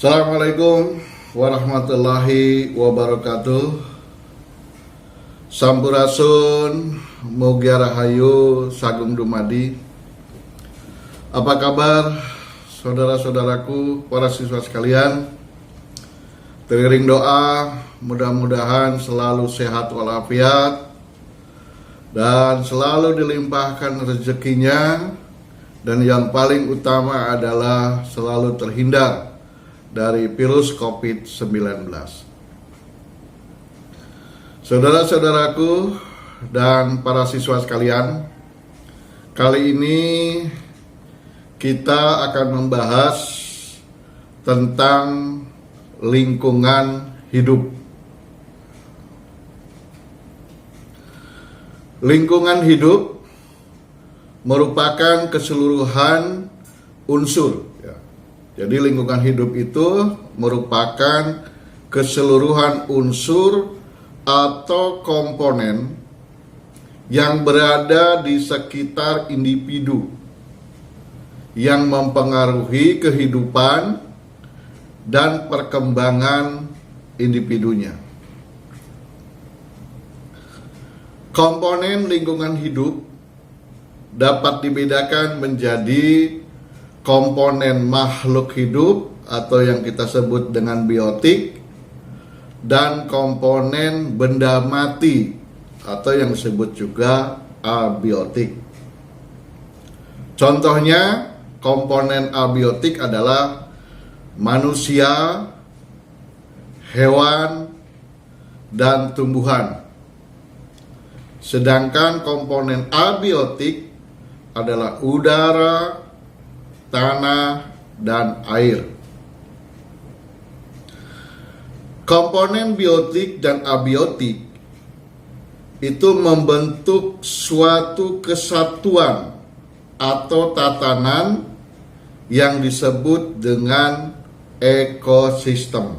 Assalamualaikum warahmatullahi wabarakatuh. Sampurasun, mugia rahayu, sagung dumadi. Apa kabar saudara-saudaraku, para siswa sekalian? Teriring doa, mudah-mudahan selalu sehat walafiat dan selalu dilimpahkan rezekinya, dan yang paling utama adalah selalu terhindar dari virus COVID-19. Saudara-saudaraku dan para siswa sekalian, kali ini kita akan membahas tentang lingkungan hidup. Lingkungan hidup merupakan keseluruhan unsur. Jadi lingkungan hidup itu merupakan keseluruhan unsur atau komponen yang berada di sekitar individu yang mempengaruhi kehidupan dan perkembangan individunya. Komponen lingkungan hidup dapat dibedakan menjadi komponen makhluk hidup atau yang kita sebut dengan biotik, dan komponen benda mati atau yang disebut juga abiotik. Contohnya, komponen abiotik adalah manusia, hewan, dan tumbuhan. Sedangkan komponen abiotik adalah udara, tanah, dan air. Komponen biotik dan abiotik itu membentuk suatu kesatuan atau tatanan yang disebut dengan ekosistem.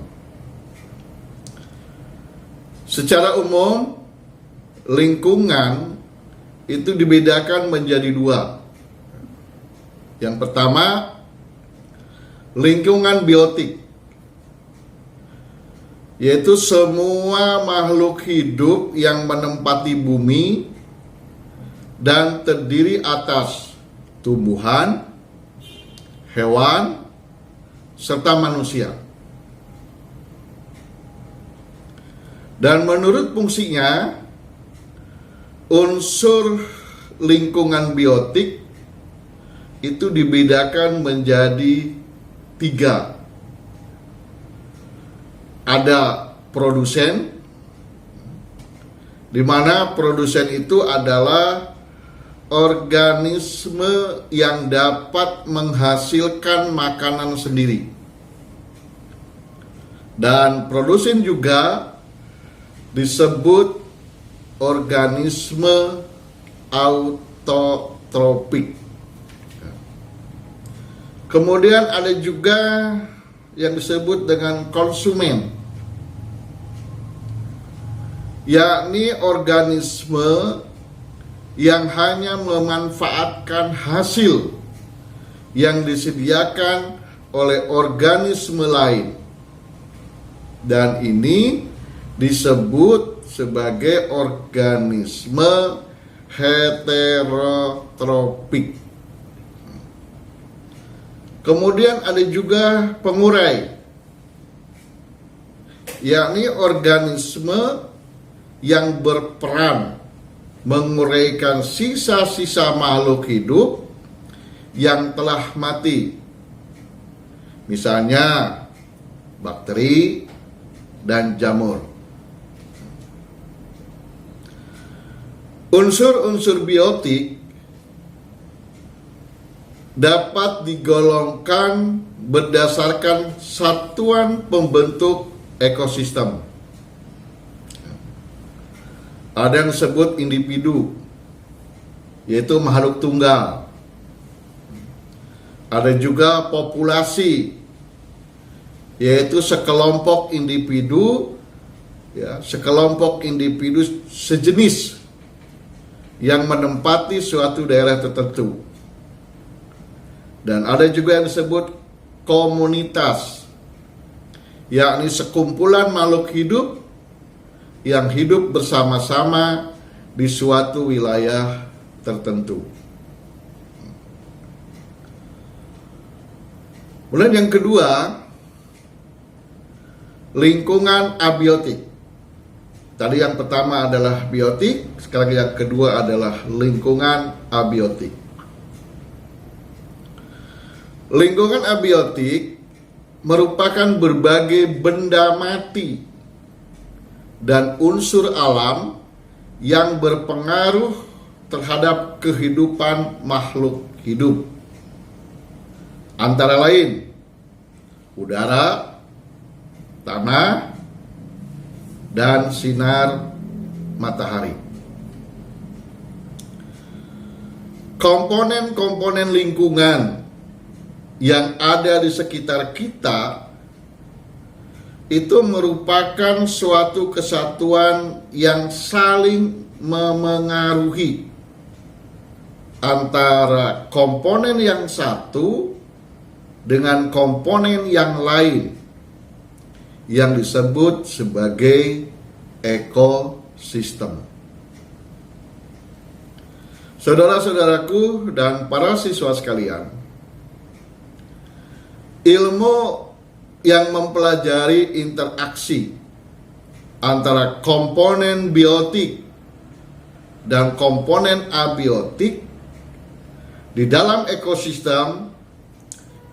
Secara umum, lingkungan itu dibedakan menjadi dua. Yang pertama, lingkungan biotik, yaitu semua makhluk hidup yang menempati bumi dan terdiri atas tumbuhan, hewan, serta manusia. Dan menurut fungsinya, unsur lingkungan biotik itu dibedakan menjadi 3. Ada produsen, di mana produsen itu adalah organisme yang dapat menghasilkan makanan sendiri. Dan produsen juga disebut organisme autotrofik. Kemudian ada juga yang disebut dengan konsumen, yakni organisme yang hanya memanfaatkan hasil yang disediakan oleh organisme lain, dan ini disebut sebagai organisme heterotrofik. Kemudian ada juga pengurai, yakni organisme yang berperan menguraikan sisa-sisa makhluk hidup yang telah mati. Misalnya bakteri dan jamur. Unsur-unsur biotik dapat digolongkan berdasarkan satuan pembentuk ekosistem. Ada yang disebut individu, yaitu makhluk tunggal. Ada juga populasi, yaitu sekelompok individu, sekelompok individu sejenis yang menempati suatu daerah tertentu. Dan ada juga yang disebut komunitas, yakni sekumpulan makhluk hidup yang hidup bersama-sama di suatu wilayah tertentu. Kemudian yang kedua, lingkungan abiotik. Tadi yang pertama adalah biotik, sekarang yang kedua adalah lingkungan abiotik. Lingkungan abiotik merupakan berbagai benda mati dan unsur alam yang berpengaruh terhadap kehidupan makhluk hidup. Antara lain udara, tanah, dan sinar matahari. Komponen-komponen lingkungan yang ada di sekitar kita itu merupakan suatu kesatuan yang saling memengaruhi antara komponen yang satu dengan komponen yang lain yang disebut sebagai ekosistem. Saudara-saudaraku dan para siswa sekalian, ilmu yang mempelajari interaksi antara komponen biotik dan komponen abiotik di dalam ekosistem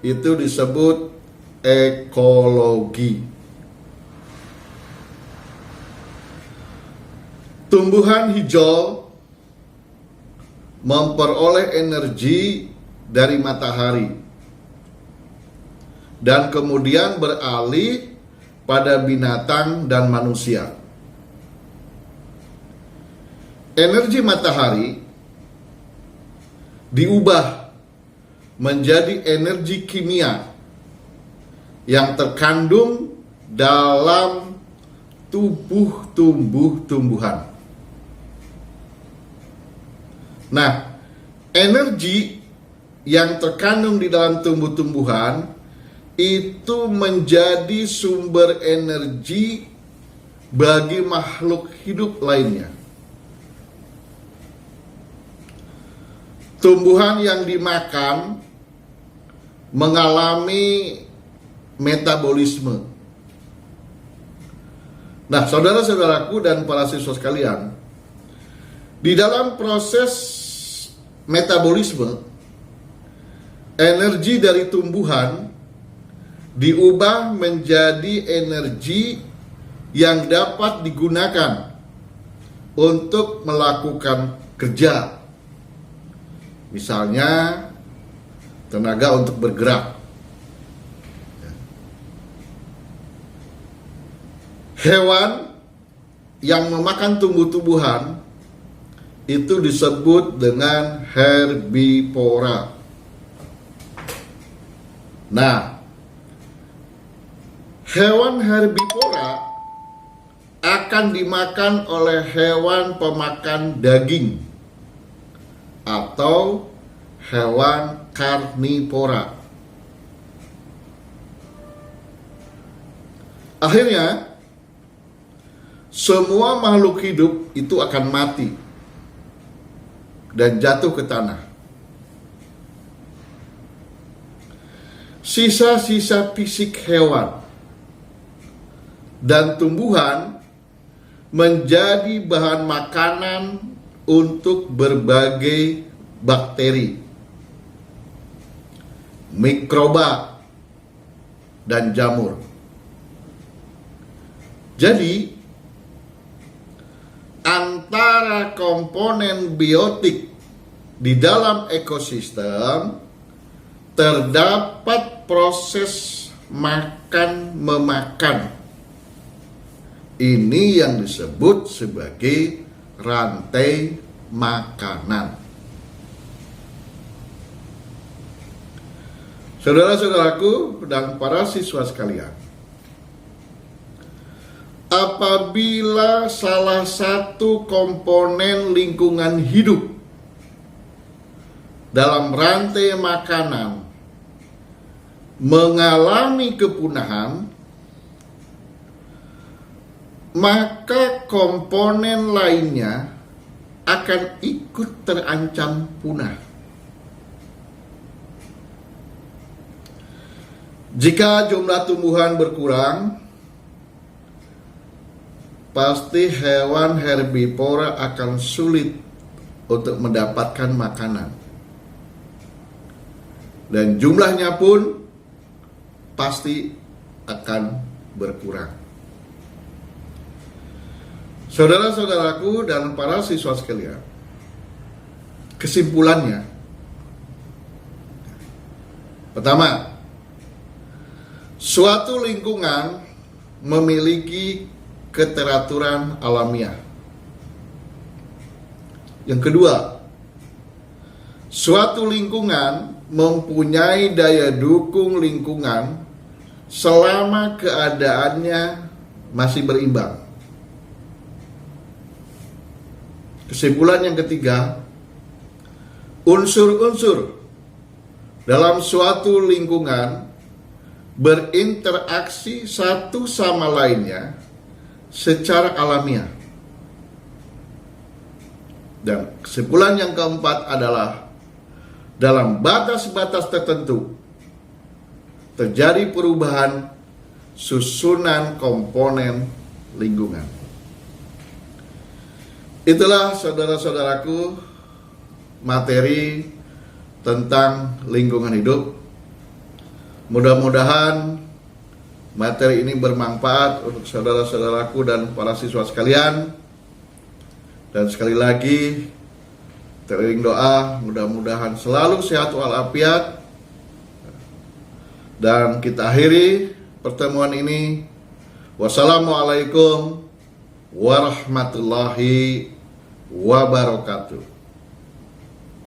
itu disebut ekologi. Tumbuhan hijau memperoleh energi dari matahari dan kemudian beralih pada binatang dan manusia. Energi matahari diubah menjadi energi kimia yang terkandung dalam tubuh tumbuh-tumbuhan. Nah, energi yang terkandung di dalam tumbuh-tumbuhan itu menjadi sumber energi bagi makhluk hidup lainnya. Tumbuhan yang dimakan mengalami metabolisme. Nah, saudara-saudaraku dan para siswa sekalian, di dalam proses metabolisme, energi dari tumbuhan diubah menjadi energi yang dapat digunakan untuk melakukan kerja. Misalnya, tenaga untuk bergerak. Hewan yang memakan tumbuh-tumbuhan itu disebut dengan herbivora. Nah, hewan herbivora akan dimakan oleh hewan pemakan daging atau hewan karnivora. Akhirnya, semua makhluk hidup itu akan mati dan jatuh ke tanah. Sisa-sisa fisik hewan dan tumbuhan menjadi bahan makanan untuk berbagai bakteri, mikroba, dan jamur. Jadi, antara komponen biotik di dalam ekosistem terdapat proses makan-memakan. Ini yang disebut sebagai rantai makanan. Saudara-saudaraku dan para siswa sekalian, apabila salah satu komponen lingkungan hidup dalam rantai makanan mengalami kepunahan, maka komponen lainnya akan ikut terancam punah. Jika jumlah tumbuhan berkurang, pasti hewan herbivora akan sulit untuk mendapatkan makanan. Dan jumlahnya pun pasti akan berkurang. Saudara-saudaraku dan para siswa sekalian, kesimpulannya, pertama, suatu lingkungan memiliki keteraturan alamiah. Yang kedua, suatu lingkungan mempunyai daya dukung lingkungan selama keadaannya masih berimbang. Kesimpulan yang ketiga, unsur-unsur dalam suatu lingkungan berinteraksi satu sama lainnya secara alamiah. Dan kesimpulan yang keempat adalah dalam batas-batas tertentu terjadi perubahan susunan komponen lingkungan. Itulah saudara-saudaraku materi tentang lingkungan hidup. Mudah-mudahan materi ini bermanfaat untuk saudara-saudaraku dan para siswa sekalian. Dan sekali lagi, teriring doa, mudah-mudahan selalu sehat walafiat. Dan kita akhiri pertemuan ini. Wassalamualaikum warahmatullahi wabarakatuh.